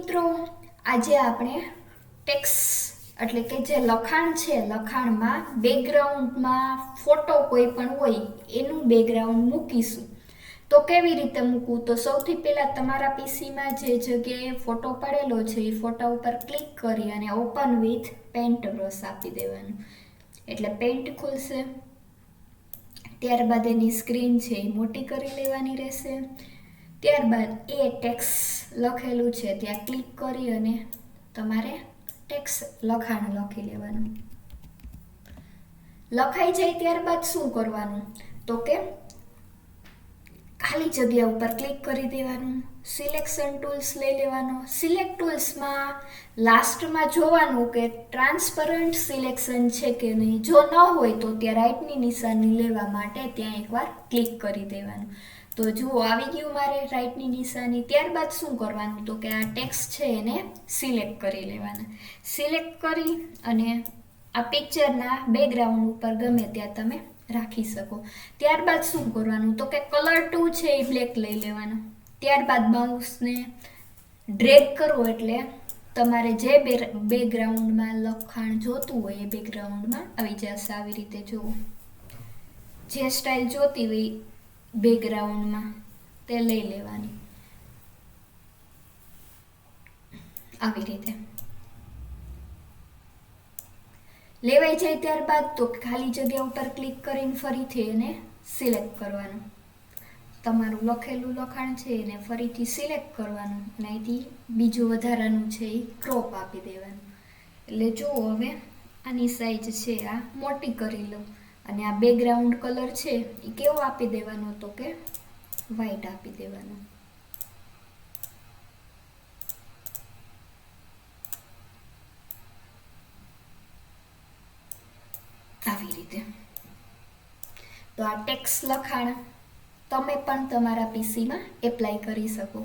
મિત્રો, આજે આપણે ટેક્સ્ટ એટલે કે જે લખાણ છે, લખાણમાં બેકગ્રાઉન્ડમાં ફોટો કોઈ પણ હોય એનું બેકગ્રાઉન્ડ મૂકીશું. તો કેવી રીતે મૂકવું? તો સૌથી પહેલાં તમારા પીસીમાં જે જગ્યાએ ફોટો પડેલો છે એ ફોટા ઉપર ક્લિક કરી અને ઓપન વિથ પેન્ટ બ્રશ આપી દેવાનું. એટલે પેન્ટ ખુલશે. ત્યારબાદ એની સ્ક્રીન છે એ મોટી કરી લેવાની રહેશે. ત્યારબાદ એ ટેક્સ્ટ લખેલું છે ત્યાં ક્લિક કરી અને તમારે ટેક્સ્ટ લખાણ લખી લેવાનું. લખાઈ જાય ત્યારબાદ શું કરવાનું? તો કે ખાલી જગ્યા ઉપર ક્લિક કરી દેવાનું. સિલેક્શન ટૂલ્સ લઈ લેવાનો. સિલેક્ટ ટૂલ્સમાં લાસ્ટમાં જોવાનું કે ટ્રાન્સપરન્ટ સિલેક્શન છે કે નહીં. જો ન હોય તો ત્યાં રાઈટની નિશાની લેવા માટે ત્યાં એકવાર ક્લિક કરી દેવાનું. તો જુઓ આવી ગયું મારે રાઈટની નિશાની. ત્યારબાદ શું કરવાનું? તો કે આ ટેક્સ્ટ છે એને સિલેક્ટ કરી લેવાના. સિલેક્ટ કરી અને આ પિક્ચરના બેકગ્રાઉન્ડ ઉપર ગમે ત્યાં તમે રાખી શકો. ત્યારબાદ શું કરવાનું? તો કે કલર 2 છે એ બ્લેક લઈ લેવાનો. ત્યારબાદ માઉસને ડ્રેગ કરો એટલે તમારે જે બેકગ્રાઉન્ડમાં લખાણ જોતું હોય એ બેકગ્રાઉન્ડમાં આવી જશે. આવી રીતે જુઓ, જે સ્ટાઇલ જોતી હોય બેકગ્રાઉન્ડમાં તે લઈ લેવાની. આવી રીતે લેવાઈ જાય ત્યારબાદ તો ખાલી જગ્યા ઉપર ક્લિક કરીને ફરીથી એને સિલેક્ટ કરવાનું. તમારું લખેલું લખાણ છે એને ફરીથી સિલેક્ટ કરવાનું અને અહીંથી બીજું વધારાનું છે એ ક્રોપ આપી દેવાનું. એટલે જુઓ, હવે આની સાઈઝ છે આ મોટી કરી લો અને આ બેકગ્રાઉન્ડ કલર છે એ કેવો આપી દેવાનો? તો કે વ્હાઈટ આપી દેવાનો. આવી રીતે. તો આ ટેક્સ્ટ લખાણ તમે પણ તમારા પીસીમાં એપ્લાય કરી શકો.